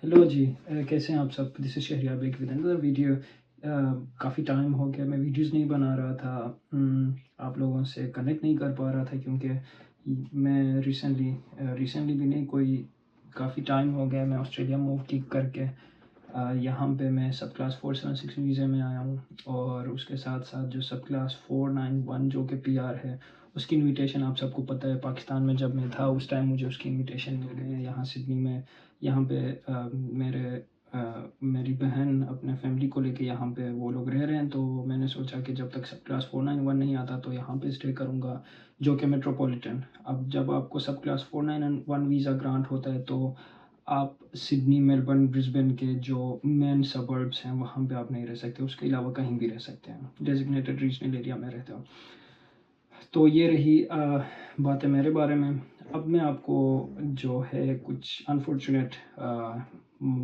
Hello جی، کیسے ہیں آپ سب؟ This is Shehryar back with another video. کافی ٹائم ہو گیا میں ویڈیوز نہیں بنا رہا تھا، آپ لوگوں سے کنیکٹ نہیں کر پا رہا تھا کیونکہ میں ریسنٹلی بھی نہیں، کوئی کافی ٹائم ہو گیا میں آسٹریلیا موو کر کے یہاں پہ میں سب کلاس 476 ویزے میں آیا ہوں، اور اس کے ساتھ ساتھ جو سب کلاس 491 جو کہ پی آر ہے اس کی انویٹیشن آپ سب کو پتہ ہے، پاکستان میں جب میں تھا اس ٹائم مجھے اس کی انویٹیشن مل گئی ہے یہاں سڈنی میں۔ یہاں پہ میری بہن اپنے فیملی کو لے کے یہاں پہ وہ لوگ رہ رہے ہیں، تو میں نے سوچا کہ جب تک سب کلاس 491 نہیں آتا تو یہاں پہ اسٹے کروں گا، جو کہ میٹروپولیٹن۔ اب جب آپ کو سب کلاس 491 ویزا گرانٹ ہوتا ہے تو آپ سڈنی، میلبرن، برسبن کے جو مین سبربس ہیں وہاں پہ آپ نہیں رہ سکتے، اس کے علاوہ کہیں بھی رہ سکتے ہیں، ڈیزگنیٹڈ ریجنل ایریا میں رہتے ہو۔ تو یہ رہی باتیں میرے بارے میں۔ اب میں آپ کو جو ہے کچھ انفارچونیٹ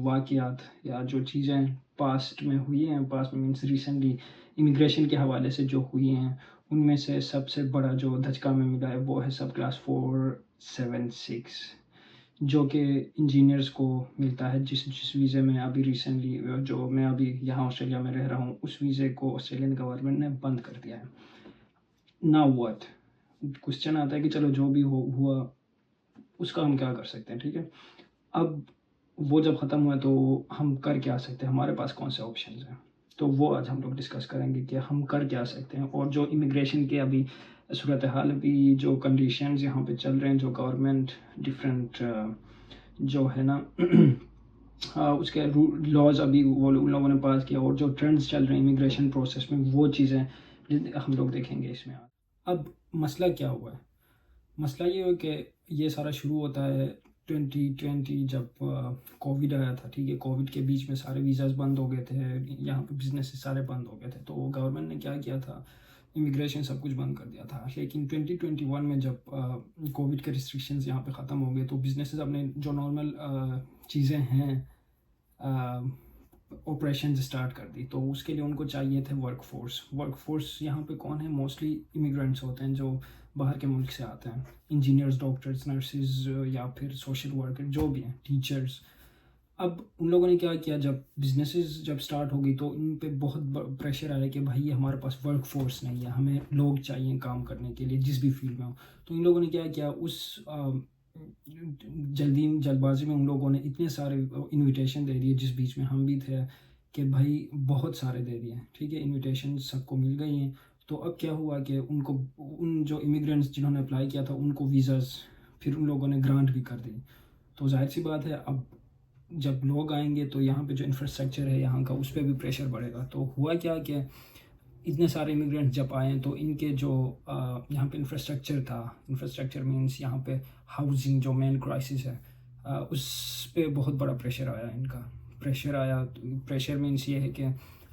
واقعات یا جو چیزیں پاسٹ میں ہوئی ہیں، پاسٹ میں مینس ریسنٹلی امیگریشن کے حوالے سے جو ہوئی ہیں، ان میں سے سب سے بڑا جو دھچکا میں ملا ہے وہ ہے سب کلاس 476، جو کہ انجینئرز کو ملتا ہے، جس ویزے میں ابھی ریسنٹلی جو میں ابھی یہاں آسٹریلیا میں رہ رہا ہوں، اس ویزے کو آسٹریلین گورنمنٹ نے بند کر دیا ہے۔ نا واٹ کوشچن آتا ہے کہ چلو جو بھی ہوا اس کا ہم کیا کر سکتے ہیں، ٹھیک ہے۔ اب وہ جب ختم ہوا تو ہم کر کیا سکتے ہیں، ہمارے پاس کون سے آپشنز ہیں، تو وہ آج ہم لوگ ڈسکس کریں گے کہ ہم کر کیا سکتے ہیں، اور جو امیگریشن کے ابھی صورتحال، ابھی جو کنڈیشنز یہاں پہ چل رہے ہیں، جو گورنمنٹ ڈفرینٹ جو ہے نا اس کے لاز ابھی وہ ان لوگوں نے پاس کیا، اور جو ٹرینڈز چل رہے ہیں امیگریشن پروسیس میں، وہ چیزیں ہم لوگ دیکھیں گے اس میں۔ اب مسئلہ کیا ہوا ہے؟ مسئلہ یہ ہے کہ یہ سارا شروع ہوتا ہے 2020 جب کووڈ آیا تھا، ٹھیک ہے۔ کووڈ کے بیچ میں سارے ویزاز بند ہو گئے تھے، یہاں پہ بزنس سارے بند ہو گئے تھے، تو گورنمنٹ نے کیا کیا تھا، امیگریشن سب کچھ بند کر دیا تھا۔ لیکن 2021 میں جب کووڈ کے ریسٹرکشنز یہاں پہ ختم ہو گئے تو بزنسز اپنے جو نارمل چیزیں ہیں آپریشنز اسٹارٹ کر دی، تو اس کے لیے ان کو چاہیے تھے ورک فورس یہاں پہ کون ہے؟ موسٹلی امیگرینٹس ہوتے ہیں جو باہر کے ملک سے آتے ہیں، انجینئرز، ڈاکٹرز، نرسز، یا پھر سوشل ورکر، جو بھی ہیں، ٹیچرز۔ اب ان لوگوں نے کیا کیا، جب بزنسز جب سٹارٹ ہو گئی تو ان پہ بہت پریشر آیا کہ بھائی ہمارے پاس ورک فورس نہیں ہے، ہمیں لوگ چاہیے کام کرنے کے لیے جس بھی فیلڈ میں ہو۔ تو ان لوگوں نے کیا کیا، اس جلد بازی میں ان لوگوں نے اتنے سارے انویٹیشن دے دیے، جس بیچ میں ہم بھی تھے، کہ بھائی بہت سارے دے دیے، ٹھیک ہے۔ انویٹیشن سب کو مل گئی ہیں۔ تو اب کیا ہوا کہ ان جو امیگرینٹس جنہوں نے اپلائی کیا تھا ان کو ویزاز پھر ان لوگوں نے گرانٹ بھی کر دی۔ تو ظاہر سی بات ہے، اب جب لوگ آئیں گے تو یہاں پہ جو انفراسٹرکچر ہے یہاں کا، اس پہ بھی پریشر بڑھے گا۔ تو ہوا کیا کہ اتنے سارے امیگرینٹ جب آئے تو ان کے جو یہاں پہ انفراسٹرکچر مینس یہاں پہ ہاؤسنگ جو مین کرائسس ہے، اس پہ بہت بڑا پریشر آیا ان کا۔ پریشر مینس یہ ہے کہ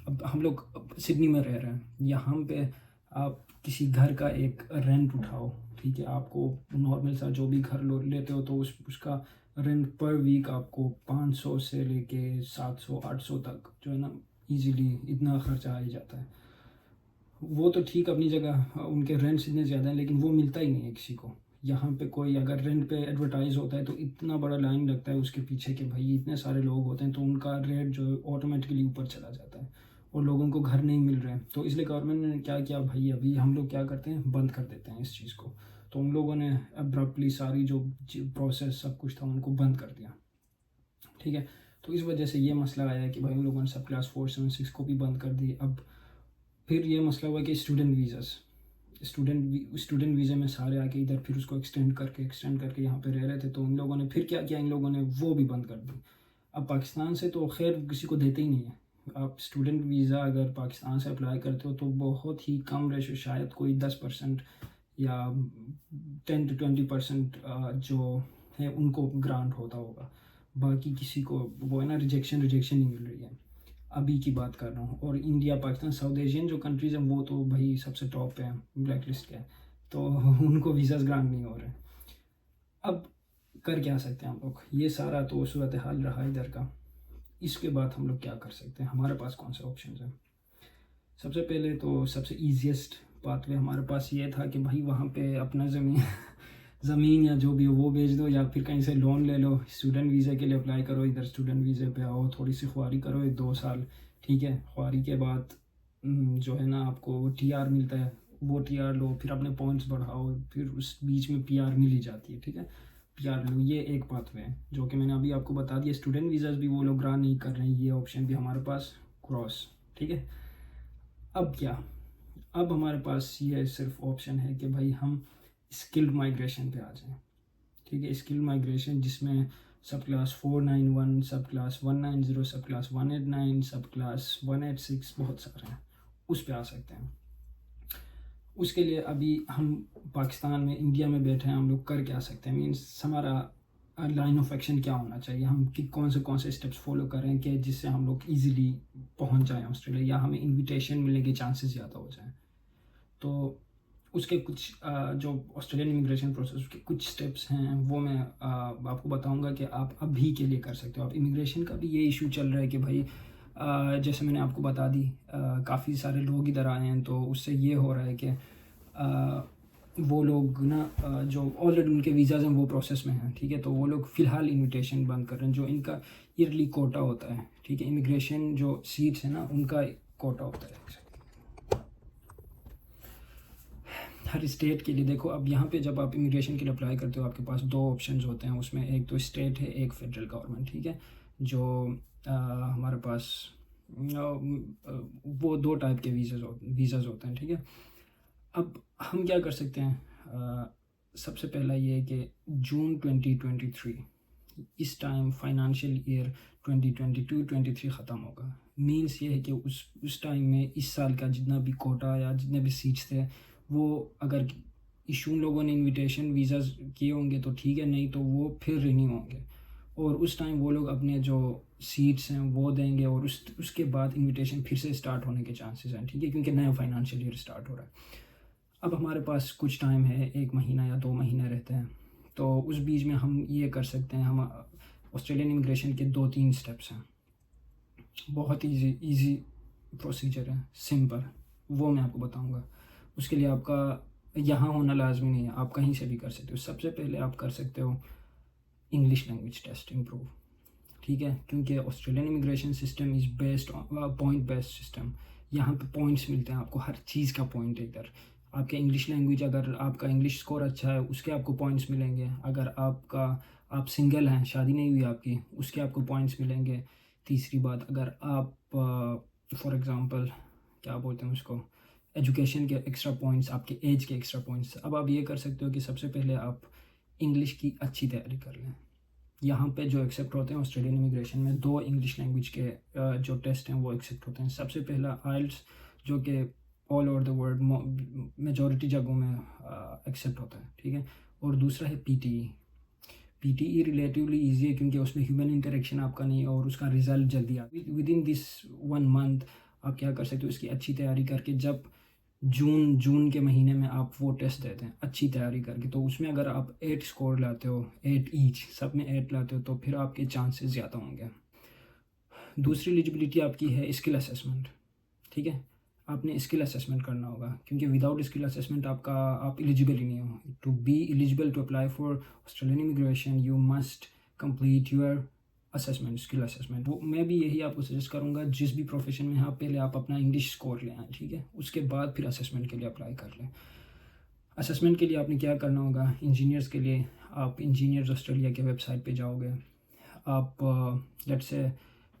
اب ہم لوگ سڈنی میں رہ رہے ہیں، یہاں پہ آپ کسی گھر کا ایک رینٹ اٹھاؤ، ٹھیک ہے، آپ کو نارمل سا جو بھی گھر لیتے ہو تو اس کا رینٹ پر ویک آپ کو 500 سے لے کے 700 800 تک جو ہے نا، ایزیلی اتنا خرچہ آ ہی جاتا ہے۔ وہ تو ٹھیک اپنی جگہ، ان کے رینٹس اتنے زیادہ ہیں، لیکن وہ ملتا ہی نہیں ہے کسی کو۔ یہاں پہ کوئی اگر رینٹ پہ ایڈورٹائز ہوتا ہے تو اتنا بڑا لائن لگتا ہے اس کے پیچھے کہ بھائی اتنے سارے لوگ ہوتے ہیں، تو ان کا ریٹ جو آٹومیٹکلی اوپر چلا جاتا ہے، اور لوگوں کو گھر نہیں مل رہے ہیں۔ تو اس لیے گورنمنٹ نے کیا کیا، بھائی ابھی ہم لوگ کیا کرتے ہیں، بند کر دیتے ہیں اس چیز کو۔ تو ان لوگوں نے ابرپٹلی ساری جو پروسیس سب کچھ تھا ان کو بند کر دیا، ٹھیک ہے۔ تو اس وجہ سے یہ مسئلہ آیا کہ بھائی ان لوگوں نے سب کلاس 476 کو بھی بند کر دی۔ اب پھر یہ مسئلہ ہوا کہ اسٹوڈنٹ ویزے میں سارے آ کے ادھر پھر اس کو ایکسٹینڈ کر کے یہاں پہ رہ رہے تھے، تو ان لوگوں نے پھر کیا کیا، ان لوگوں نے وہ بھی بند کر دی۔ اب پاکستان سے تو خیر کسی کو دیتے ہی نہیں ہے، آپ اسٹوڈنٹ ویزا اگر پاکستان سے اپلائی کرتے ہو تو بہت ہی کم ریشو، شاید کوئی 10% یا 10 to 20% جو ہے ان کو گرانٹ ہوتا ہوگا، باقی کسی کو وہ ہے نا ریجیکشن ہی مل رہی ہے۔ ابھی کی بات کر رہا ہوں، اور انڈیا، پاکستان، ساؤتھ ایشین جو کنٹریز ہیں وہ تو بھائی سب سے ٹاپ پہ ہیں، بلیک لسٹ کے، تو ان کو ویزاز گرانٹ نہیں ہو رہے۔ اب کر کیا سکتے ہیں ہم لوگ؟ یہ سارا تو صورتحال رہا ادھر کا۔ اس کے بعد ہم لوگ کیا کر سکتے ہیں، ہمارے پاس کون سے آپشنز ہیں؟ سب سے پہلے تو سب سے ایزیسٹ پاتھ وے ہمارے پاس یہ تھا کہ بھائی وہاں پہ اپنا زمین یا جو بھی ہو وہ بیچ دو، یا پھر کہیں سے لون لے لو، اسٹوڈنٹ ویزے کے لیے اپلائی کرو، ادھر اسٹوڈنٹ ویزے پہ آؤ، تھوڑی سی خواری کرو 2 سال، ٹھیک ہے. خواری کے بعد جو ہے نا آپ کو ٹی آر ملتا ہے، وہ ٹی آر لو، پھر اپنے پوائنٹس بڑھاؤ، پھر اس بیچ میں پی آر مل ہی جاتی ہے، ٹھیک ہے. پی آر لو، یہ ایک پاتھ وے ہے جو کہ میں نے ابھی آپ کو بتا دیا. اسٹوڈنٹ ویزاز بھی وہ لوگ گرانٹ نہیں کر رہے ہیں، یہ آپشن بھی ہمارے پاس کراس، ٹھیک ہے. اب کیا، اب ہمارے پاس یہ صرف آپشن ہے کہ بھائی ہم اسکلڈ مائگریشن پہ آ جائیں، ٹھیک ہے. اسکلڈ مائگریشن جس میں sub class 491، sub class 190، sub class 189، sub class 186، بہت سارے ہیں، اس پہ آ سکتے ہیں. اس کے لیے ابھی ہم پاکستان میں، انڈیا میں بیٹھے ہیں، ہم لوگ کر کیا سکتے ہیں، مینس ہمارا لائن آف ایکشن کیا ہونا چاہیے، ہم کون سے اسٹیپس فالو کریں کہ جس سے ہم لوگ ایزیلی پہنچ جائیں آسٹریلیا، یا ہمیں انویٹیشن ملنے کے چانسز زیادہ ہو جائیں. تو اس کے کچھ جو آسٹریلین امیگریشن پروسیس کے کچھ اسٹیپس ہیں، وہ میں آپ کو بتاؤں گا کہ آپ ابھی کے لیے کر سکتے ہو. آپ امیگریشن کا بھی یہ ایشو چل رہا ہے کہ بھائی جیسے میں نے آپ کو بتا دی، کافی سارے لوگ ادھر آئے ہیں، تو اس سے یہ ہو رہا ہے کہ وہ لوگ نا جو آلریڈی ان کے ویزاز ہیں وہ پروسیس میں ہیں، ٹھیک ہے. تو وہ لوگ فی الحال انویٹیشن بند کر رہے ہیں، جو ان کا ایئرلی کوٹا ہوتا ہے، ٹھیک ہے. امیگریشن جو سیٹس ہیں نا ان کا کوٹا ہوتا ہے ہر اسٹیٹ کے لیے. دیکھو اب یہاں پہ جب آپ امیگریشن کے لیے اپلائی کرتے ہو، آپ کے پاس 2 آپشنز ہوتے ہیں، اس میں ایک تو اسٹیٹ ہے، ایک فیڈرل گورنمنٹ، ٹھیک ہے. جو ہمارے پاس وہ 2 ٹائپ کے ویزاز ہوتے ہیں، ٹھیک ہے. اب ہم کیا کر سکتے ہیں، سب سے پہلا یہ کہ جون 2023 اس ٹائم فائنانشیل ایئر 2022-23 ختم ہوگا. مینس یہ ہے کہ اس ٹائم میں اس سال کا جتنا بھی کوٹا یا جتنے بھی سیٹس تھے، وہ اگر ایشو لوگوں نے انویٹیشن ویزاز کیے ہوں گے تو ٹھیک ہے، نہیں تو وہ پھر رینیو ہوں گے، اور اس ٹائم وہ لوگ اپنے جو سیٹس ہیں وہ دیں گے، اور اس کے بعد انویٹیشن پھر سے اسٹارٹ ہونے کے چانسز ہیں، ٹھیک ہے، کیونکہ نیا فائنانشیل ایئر اسٹارٹ ہو رہا ہے. اب ہمارے پاس کچھ ٹائم ہے، 1 مہینہ یا 2 مہینے رہتے ہیں، تو اس بیچ میں ہم یہ کر سکتے ہیں. ہم آسٹریلین امیگریشن کے 2-3 اسٹیپس ہیں، بہت ایزی پروسیجر ہے، سمپل، وہ میں آپ کو بتاؤں گا. اس کے لیے آپ کا یہاں ہونا لازمی نہیں ہے، آپ کہیں سے بھی کر سکتے ہو. سب سے پہلے آپ کر سکتے ہو انگلش لینگویج ٹیسٹ امپروو، ٹھیک ہے، کیونکہ Australian immigration system is based point based system. یہاں پہ پوائنٹس ملتے ہیں آپ کو، ہر چیز کا پوائنٹ ہے ادھر. آپ کے انگلش لینگویج، اگر آپ کا انگلش اسکور اچھا ہے، اس کے آپ کو پوائنٹس ملیں گے. اگر آپ سنگل ہیں، شادی نہیں ہوئی آپ کی، اس کے آپ کو پوائنٹس ملیں گے. تیسری بات، اگر آپ فار ایگزامپل کیا بولتے ہیں اس کو، ایجوکیشن کے ایکسٹرا پوائنٹس، آپ کے ایج کے ایکسٹرا پوائنٹس. اب آپ یہ کر سکتے ہو کہ سب سے پہلے آپ انگلش کی اچھی تیاری کر لیں. یہاں پہ جو ایکسیپٹ ہوتے ہیں آسٹریلین امیگریشن میں، 2 انگلش لینگویج کے جو ٹیسٹ ہیں وہ ایکسیپٹ ہوتے ہیں. سب سے پہلا آئلٹس، جو کہ all over the world majority جگہوں میں ایکسیپٹ ہوتا ہے، ٹھیک ہے. اور دوسرا ہے P T E. P T E relatively easy ہے کیونکہ اس میں ہیومن انٹریکشن آپ کا نہیں ہے، اور اس کا رزلٹ جلدی ود ان دس 1 منتھ آپ کیا کر سکتے ہو، اس کی اچھی تیاری کر کے جب جون کے مہینے میں آپ وہ ٹیسٹ دیتے ہیں اچھی تیاری کر کے، تو اس میں اگر آپ 8 اسکور لاتے ہو، 8 ایچ، سب میں 8 لاتے ہو، تو پھر آپ کے چانسز زیادہ ہوں گے. دوسری ایلیجبلٹی آپ کی ہے اسکل اسیسمنٹ، ٹھیک ہے. آپ نے اسکل اسیسمنٹ کرنا ہوگا، کیونکہ وداؤٹ اسکل اسیسمنٹ آپ ایلیجیبل ہی نہیں ہو. To be eligible to apply for Australian immigration you must complete your assessment, skill assessment. وہ میں بھی یہی آپ کو سجیسٹ کروں گا، جس بھی پروفیشن میں ہیں، پہلے آپ اپنا انگلش اسکور لیں، ٹھیک ہے، اس کے بعد پھر اسیسمنٹ کے لیے اپلائی کر لیں. اسیسمنٹ کے لیے آپ نے کیا کرنا ہوگا، انجینئرس کے لیے آپ انجینئرز آسٹریلیا کے ویب سائٹ پہ جاؤ گے. آپ لیٹ سے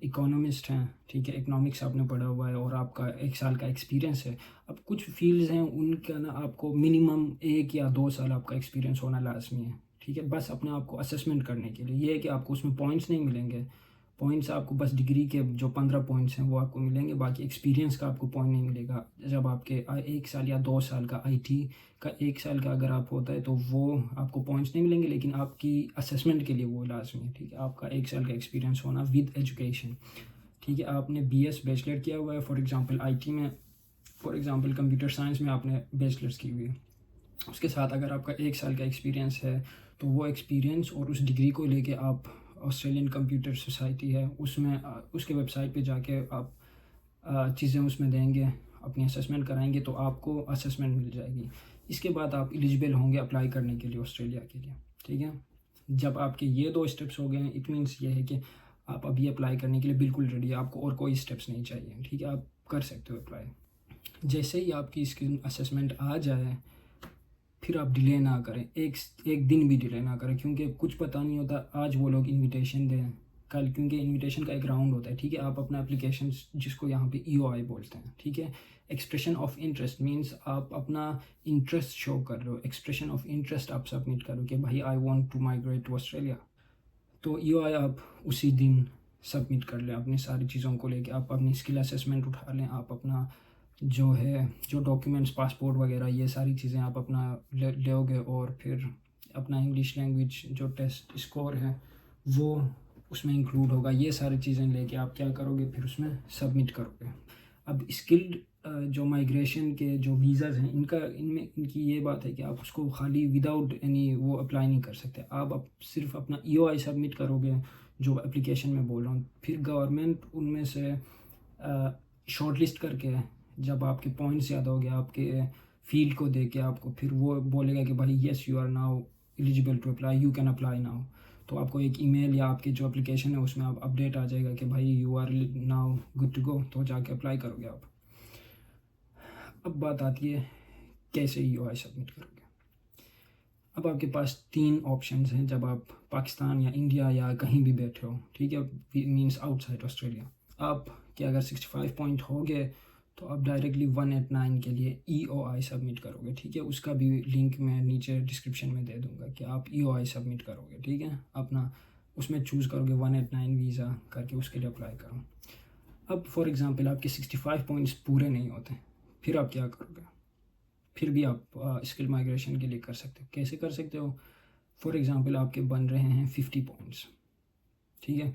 اکانومسٹ ہیں، ٹھیک ہے، اکنامکس آپ نے پڑھا ہوا ہے اور آپ کا 1 سال کا ایکسپیرینس ہے. اب کچھ فیلڈز ہیں ان کا نا آپ کو منیمم 1 یا 2 سال آپ کا ایکسپیرینس ہونا لازمی ہے، ٹھیک ہے. بس اپنے آپ کو اسیسمنٹ کرنے کے لیے یہ ہے کہ آپ کو اس میں پوائنٹس نہیں ملیں گے. پوائنٹس آپ کو بس ڈگری کے جو 15 پوائنٹس ہیں وہ آپ کو ملیں گے، باقی ایکسپیرینس کا آپ کو پوائنٹ نہیں ملے گا. جب آپ کے 1 سال یا 2 سال کا آئی ٹی کا 1 سال کا اگر آپ ہوتا ہے تو وہ آپ کو پوائنٹس نہیں ملیں گے، لیکن آپ کی اسیسمنٹ کے لیے وہ لازمی ہے، ٹھیک ہے. آپ کا 1 سال کا ایکسپیرینس ہونا ود ایجوکیشن، ٹھیک ہے. آپ نے بی ایس بیچلر کیا ہوا ہے، فار ایگزامپل آئی ٹی میں، فار ایگزامپل کمپیوٹر سائنس میں آپ نے بیچلرس کی ہوئی ہے. اس کے ساتھ اگر آپ کا 1 سال کا ایکسپیرینس ہے تو وہ ایکسپیرینس اور اس ڈگری کو لے کے آپ آسٹریلین کمپیوٹر سوسائٹی ہے اس میں، اس کے ویب سائٹ پہ جا کے آپ چیزیں اس میں دیں گے، اپنی اسیسمنٹ کرائیں گے تو آپ کو اسیسمنٹ مل جائے گی. اس کے بعد آپ ایلیجبل ہوں گے اپلائی کرنے کے لیے آسٹریلیا کے لیے. ٹھیک ہے, جب آپ کے یہ 2 اسٹیپس ہو گئے ہیں اٹ مینس یہ ہے کہ آپ ابھی اپلائی کرنے کے لیے بالکل ریڈی ہے, آپ کو اور کوئی اسٹیپس نہیں چاہیے. ٹھیک ہے, آپ کر سکتے ہو اپلائی. جیسے ہی آپ کی اسکل اسسمنٹ آ جائے پھر آپ ڈیلے نہ کریں, ایک دن بھی ڈیلے نہ کریں, کیونکہ کچھ پتہ نہیں ہوتا آج وہ لوگ انویٹیشن دیں کل, کیونکہ انویٹیشن کا ایک راؤنڈ ہوتا ہے. ٹھیک ہے, آپ اپنا اپلیکیشن جس کو یہاں پہ EOI بولتے ہیں. ٹھیک ہے, ایکسپریشن آف انٹرسٹ مینس آپ اپنا انٹرسٹ شو کر رہے ہو, ایکسپریشن آف انٹرسٹ آپ سبمٹ کرو کہ بھائی I want to migrate to Australia. تو EOI آپ اسی دن سبمٹ کر لیں اپنی ساری چیزوں کو لے کے. آپ اپنی اسکل اسسمنٹ اٹھا لیں, آپ اپنا جو ڈاکیومنٹس پاسپورٹ وغیرہ یہ ساری چیزیں آپ اپنا لو گے, اور پھر اپنا انگلش لینگویج جو ٹیسٹ اسکور ہے وہ اس میں انکلوڈ ہوگا. یہ ساری چیزیں لے کے آپ کیا کرو گے, پھر اس میں سبمٹ کرو گے. اب اسکلڈ جو مائگریشن کے جو ویزاز ہیں ان کی یہ بات ہے کہ آپ اس کو خالی وداؤٹ اینی وہ اپلائی نہیں کر سکتے. آپ صرف اپنا EOI سبمٹ کرو گے جو اپلیکیشن میں بول رہا ہوں, پھر گورنمنٹ ان میں سے شارٹ لسٹ کر کے جب آپ کے پوائنٹس زیادہ ہو گئے آپ کے فیلڈ کو دے کے آپ کو پھر وہ بولے گا کہ بھائی yes you are now eligible to apply, you can apply now. تو آپ کو ایک ای میل یا آپ کی جو اپلیکیشن ہے اس میں آپ اپڈیٹ آ جائے گا کہ بھائی you are now good to go, تو جا کے اپلائی کرو گے آپ. اب بات آتی ہے کیسے EOI سبمٹ کرو گے. اب آپ کے پاس 3 آپشنز ہیں جب آپ پاکستان یا انڈیا یا کہیں بھی بیٹھے ہو. ٹھیک ہے, مینس آؤٹ سائڈ آسٹریلیا. آپ کے اگر 65 پوائنٹ ہو گئے تو آپ ڈائریکٹلی 189 کے لیے EOI سبمٹ کرو گے. ٹھیک ہے, اس کا بھی لنک میں نیچے ڈسکرپشن میں دے دوں گا کہ آپ EOI سبمٹ کرو گے. ٹھیک ہے, اپنا اس میں چوز کرو گے 189 ویزا کر کے اس کے لیے اپلائی کرو. اب فار ایگزامپل آپ کے 65 پوائنٹس پورے نہیں ہوتے, پھر آپ کیا کرو گے. پھر بھی آپ اسکل مائگریشن کے لیے کر سکتے ہو. کیسے کر سکتے ہو, فار ایگزامپل آپ کے بن رہے ہیں 50 پوائنٹس. ٹھیک ہے,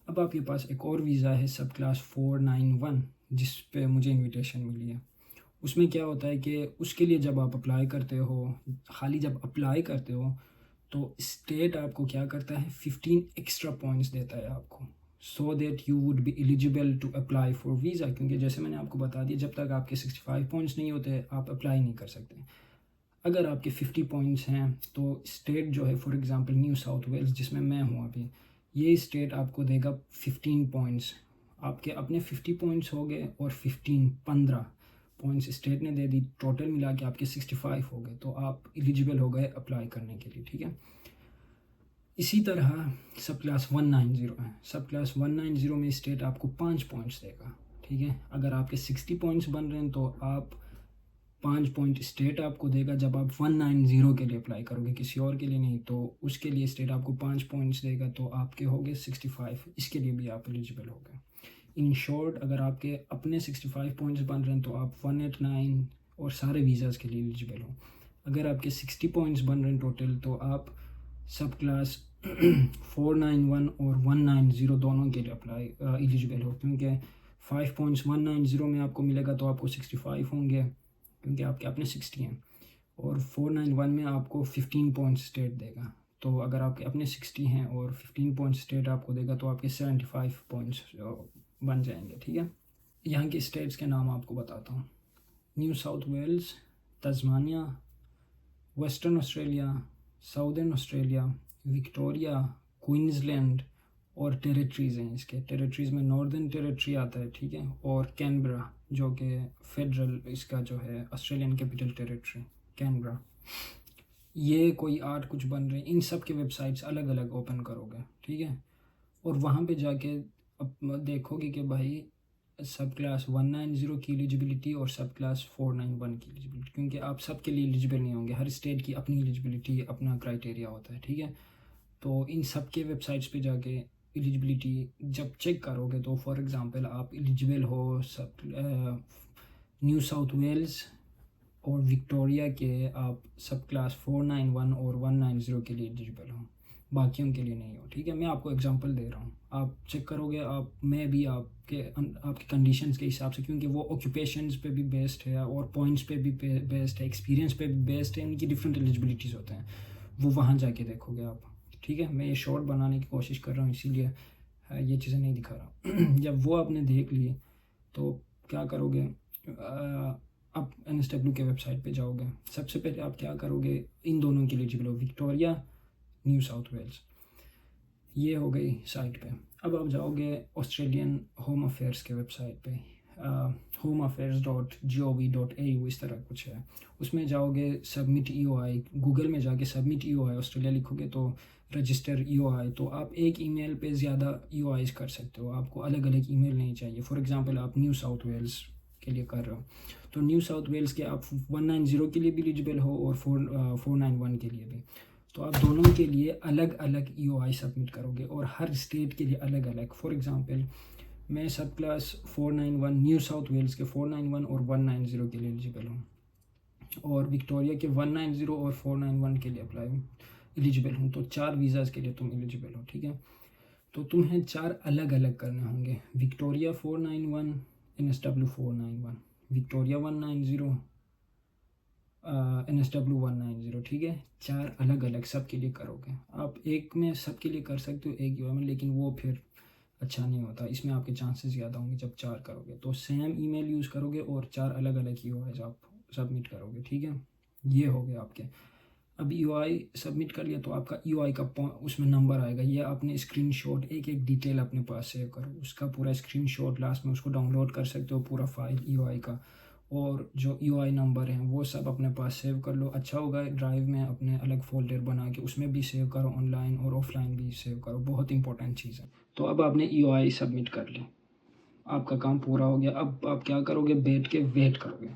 اب آپ کے پاس ایک اور ویزا ہے سب کلاس 491 جس پہ مجھے انویٹیشن ملی ہے. اس میں کیا ہوتا ہے کہ اس کے لیے جب آپ اپلائی کرتے ہو, خالی جب اپلائی کرتے ہو تو اسٹیٹ آپ کو کیا کرتا ہے 15 ایکسٹرا پوائنٹس دیتا ہے آپ کو, so that you would be eligible to apply for visa. کیونکہ جیسے میں نے آپ کو بتا دیا جب تک آپ کے 65 پوائنٹس نہیں ہوتے آپ اپلائی نہیں کر سکتے. اگر آپ کے 50 پوائنٹس ہیں تو اسٹیٹ جو ہے for example New South Wales جس میں ہوں ابھی, یہ اسٹیٹ آپ کو دے گا 15 پوائنٹس. آپ کے اپنے 50 پوائنٹس ہو گئے اور 15 پوائنٹس اسٹیٹ نے دے دی, ٹوٹل ملا کے آپ کے 65 ہو گئے, تو آپ ایلیجیبل ہو گئے اپلائی کرنے کے لیے. ٹھیک ہے, اسی طرح سب کلاس 190 ہے. سب کلاس 190 میں اسٹیٹ آپ کو 5 پوائنٹس دے گا. ٹھیک ہے, اگر آپ کے 60 پوائنٹس بن رہے ہیں تو آپ 5 پوائنٹ اسٹیٹ آپ کو دے گا. جب آپ 190 کے لیے اپلائی کرو گے, کسی اور کے لیے نہیں, تو اس کے لیے اسٹیٹ آپ کو 5 پوائنٹس دے گا, تو آپ کے ہو گئے 65. اس کے لیے بھی آپ ایلیجیبل ہو گئے. ان شارٹ اگر آپ کے اپنے 65 پوائنٹس بن رہے ہیں تو آپ 189 اور سارے ویزاز کے لیے ایلیجیبل ہو. اگر آپ کے 60 پوائنٹس بن رہے ہیں ٹوٹل تو آپ سب کلاس 491 اور 190 دونوں کے لیے اپلائی ایلیجیبل ہو. کیونکہ 5 پوائنٹس 190 میں آپ کو ملے گا تو آپ کو 65 ہوں گے کیونکہ آپ کے اپنے 60 ہیں, اور 491 میں آپ کو 15 پوائنٹس اسٹیٹ دے گا. تو اگر آپ کے اپنے 60 ہیں اور 15 پوائنٹس اسٹیٹ آپ کو دے گا تو آپ کے 75 پوائنٹس بن جائیں گے. ٹھیک ہے, یہاں کے اسٹیٹس کے نام آپ کو بتاتا ہوں. New South Wales, Tasmania, Western Australia, Southern Australia, Victoria, Queensland اور ٹیریٹریز ہیں. اس کے ٹیریٹریز میں ناردرن ٹیریٹری آتا ہے. ٹھیک ہے, اور کینبرا جو کہ فیڈرل اس کا جو ہے آسٹریلین کیپٹل ٹیریٹری کینبرا. یہ کوئی 8 کچھ بن رہے ہیں. ان سب کے ویب سائٹس الگ الگ اوپن کرو گے. ٹھیک ہے, اور وہاں پہ جا کے دیکھو گے کہ بھائی سب کلاس 190 کی ایلیجیبلٹی اور سب کلاس 491 کی ایلیجیبلٹی, کیونکہ آپ سب کے لیے ایلیجیبل نہیں ہوں گے. ہر اسٹیٹ کی اپنی ایلیجیبلٹی اپنا کرائٹیریا ہوتا ہے. ٹھیک ہے, تو ان سب کے ویب سائٹس پہ جا کے ایلیجیبلٹی جب چیک کرو گے تو فار ایگزامپل آپ ایلیجیبل ہو سب نیو ساؤتھ ویلز اور وکٹوریا کے, آپ سب کلاس 491 اور 190 کے لیے ایلیجیبل ہوں, باقیوں کے لیے نہیں ہو. ٹھیک ہے, میں آپ کو ایگزامپل دے رہا ہوں, آپ چیک کرو گے. آپ میں بھی آپ کے کنڈیشنز کے حساب سے, کیونکہ وہ آکوپیشنز پہ بھی بیسڈ ہے اور پوائنٹس پہ بھی بیسڈ ہے, ایکسپیرینس پہ بھی بیسڈ ہے, ان کی ڈفرینٹ ایلیجیبلٹیز ہوتے ہیں, وہ وہاں جا کے دیکھو گے آپ. ٹھیک ہے, میں یہ شارٹ بنانے کی کوشش کر رہا ہوں اسی لیے یہ چیزیں نہیں دکھا رہا. جب وہ آپ نے دیکھ لی تو کیا کرو گے, آپ NSW کے ویب سائٹ پہ جاؤ گے. سب سے پہلے آپ کیا کرو گے, ان دونوں کے ایلیجبل ہو, وکٹوریا, نیو ساؤتھ ویلز, یہ ہو گئی سائٹ پہ. اب آپ جاؤ گے آسٹریلین ہوم افیئرس کے ویب سائٹ پہ, homeaffairs.gov.au اس طرح کچھ ہے. اس میں جاؤ گے سبمٹ EOI, گوگل میں جا کے سبمٹ EOI آسٹریلیا لکھو گے تو رجسٹر EOI, تو آپ ایک ای میل پہ زیادہ EOIs کر سکتے ہو, آپ کو الگ الگ ای میل نہیں چاہیے. فار ایگزامپل آپ نیو ساؤتھ ویلز کے لیے کر رہے ہو تو نیو ساؤتھ ویلز کے آپ 190 کے لیے بھی ایلیجبل ہو اور 491 کے لیے بھی, تو آپ دونوں کے لیے الگ الگ EOI سبمٹ کرو گے اور ہر اسٹیٹ کے لیے الگ الگ. فار ایگزامپل میں sub class 491 new South Wales کے 491 اور 190 کے لیے ایلیجبل ہوں, اور وکٹوریا کے 190 اور 491 کے لیے ایلیجبل ہوں. تو 4 ویزاز کے لیے تم ایلیجبل ہو, ٹھیک ہے. تو تمہیں 4 الگ الگ کرنے ہوں گے, وکٹوریا 491, NSW 491, وکٹوریا 190, NSW 190, ٹھیک ہے. 4 الگ الگ سب کے لیے کرو گے. آپ ایک میں سب کے لیے کر سکتے ہو ایک EOI میں, لیکن وہ پھر اچھا نہیں ہوتا, اس میں آپ کے چانسز زیادہ ہوں گے جب 4 کرو گے. تو سیم ای میل یوز کرو گے اور 4 الگ الگ EOIs آپ سبمٹ کرو گے, ٹھیک ہے. یہ ہو گیا آپ کے. اب EOI سبمٹ کر لیا تو آپ کا EOI کا اس میں نمبر آئے گا, یہ آپ نے اسکرین شاٹ ایک ایک ڈیٹیل اپنے پاس سیو کرو, اس کا پورا اسکرین شاٹ لاسٹ میں اس کو ڈاؤن لوڈ کر سکتے ہو پورا فائل EOI کا, اور جو EOI نمبر ہیں وہ سب اپنے پاس سیو کر لو. اچھا ہوگا ڈرائیو میں اپنے الگ فولڈر بنا کے اس میں بھی سیو کرو, آن لائن اور آف لائن بھی سیو کرو, بہت امپورٹنٹ چیز ہے. تو اب آپ نے EOI سبمٹ کر لی, آپ کا کام پورا ہو گیا. اب آپ کیا کرو گے, بیٹھ کے ویٹ کرو گے.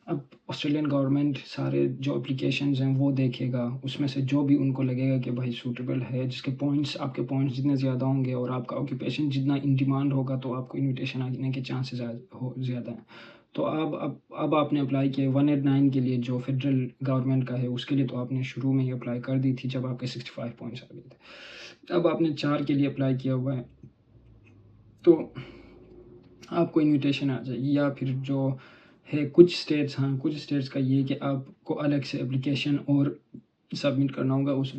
اب آسٹریلین گورنمنٹ سارے جو اپلیکیشنز ہیں وہ دیکھے گا, اس میں سے جو بھی ان کو لگے گا کہ بھائی سوٹیبل ہے, جس کے پوائنٹس آپ کے پوائنٹس جتنے زیادہ ہوں گے اور آپ کا آکوپیشن جتنا ان ڈیمانڈ ہوگا تو آپ کو انویٹیشن آنے کے چانسز زیادہ ہیں. تو اب آپ نے اپلائی کیا 189 کے لیے جو فیڈرل گورنمنٹ کا ہے, اس کے لیے تو آپ نے شروع میں ہی اپلائی کر دی تھی جب آپ کے 65 پوائنٹس آ گئے تھے. اب آپ نے 4 کے لیے اپلائی کیا ہوا ہے تو آپ کو انویٹیشن آ جائے گی. یا پھر جو ہے کچھ اسٹیٹس کا یہ کہ آپ کو الگ سے اپلیکیشن اور سبمٹ کرنا ہوگا اس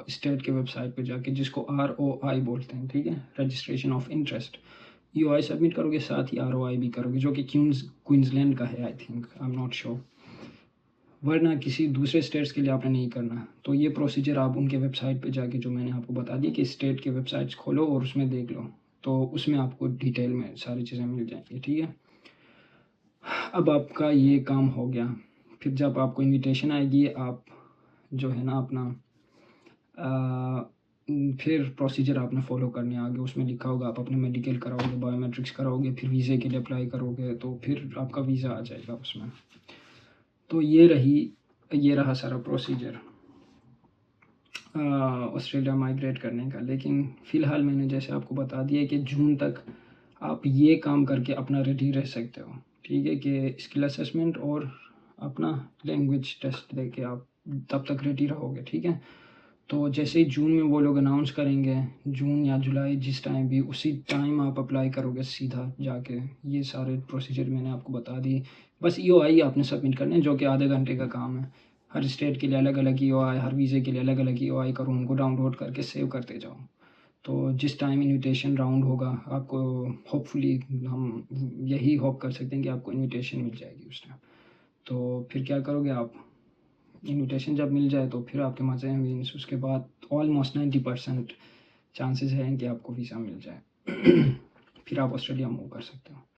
اسٹیٹ کے ویب سائٹ پہ جا کے, جس کو ROI بولتے ہیں, ٹھیک ہے, registration of interest. EOI submit کرو گے, ساتھ ہی ROI بھی کرو گے, جو کہ کوئنزلینڈ کا ہے, I think, I am not sure, ورنہ کسی دوسرے اسٹیٹس کے لیے آپ نے نہیں کرنا. تو یہ پروسیجر آپ ان کے ویب سائٹ پہ جا کے, جو میں نے آپ کو بتا دی کہ اسٹیٹ کے ویب سائٹس کھولو اور اس میں دیکھ لو, تو اس میں آپ کو ڈیٹیل میں ساری چیزیں مل جائیں گی, ٹھیک ہے. اب آپ کا یہ کام ہو گیا. پھر جب آپ کو انویٹیشن آئے گی, آپ جو ہے نا اپنا پھر پروسیجر آپ نے فالو کرنے آگے, اس میں لکھا ہوگا آپ اپنے میڈیکل کراؤ گے, بایو میٹرکس کراؤ گے, پھر ویزے کے لیے اپلائی کرو گے, تو پھر آپ کا ویزا آ جائے گا اس میں. تو یہ رہا سارا پروسیجر آسٹریلیا مائگریٹ کرنے کا. لیکن فی الحال میں نے جیسے آپ کو بتا دیا کہ جون تک آپ یہ کام کر کے اپنا ریڈی رہ سکتے ہو, ٹھیک ہے, کہ اسکل اسیسمنٹ اور اپنا لینگویج ٹیسٹ دے کے آپ تب تک ریڈی رہو گے, ٹھیک ہے. تو جیسے ہی جون میں وہ لوگ اناؤنس کریں گے, جون یا جولائی جس ٹائم بھی, اسی ٹائم آپ اپلائی کرو گے سیدھا جا کے. یہ سارے پروسیجر میں نے آپ کو بتا دی. بس EOI آپ نے سبمٹ کرنے ہیں, جو کہ آدھے گھنٹے کا کام ہے. ہر اسٹیٹ کے لیے الگ الگ EOI, ہر ویزے کے لیے الگ الگ EOI کرو, ان کو ڈاؤن لوڈ کر کے سیو کرتے جاؤ. تو جس ٹائم انویٹیشن راؤنڈ ہوگا آپ کو, ہوپ فلی ہم یہی ہوپ کر سکتے ہیں کہ آپ کو انویٹیشن مل جائے گی اس ٹائم. تو پھر کیا کرو گے آپ, انویٹیشن جب مل جائے تو پھر آپ کے مزے ہیں مینس, اس کے بعد آلموسٹ 90% چانسز ہیں کہ آپ کو ویزا مل جائے. پھر آپ آسٹریلیا موو کر سکتے ہو.